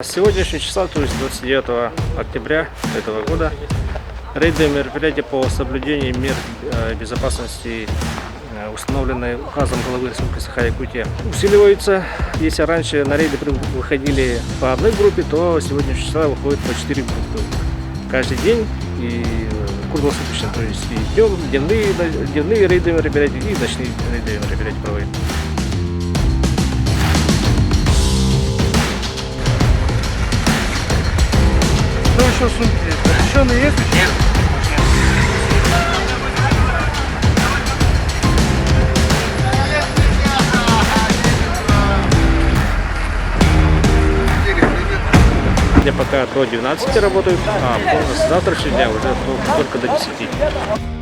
С сегодняшнего числа, то есть 29 октября этого года, рейдовые мероприятия по соблюдению мер безопасности, установленные указом главы Республики Саха-Якутия, усиливаются. Если раньше на рейды выходили по одной группе, то сегодняшнего числа выходит по 4 группы каждый день и круглосуточно, то есть и днем, дневные рейдовые мероприятия и ночные рейдовые мероприятия проводят. Что еще сумки? Разрешенные есть? Нет. Я пока до 12 работаю, а с завтрашнего дня уже только до 10.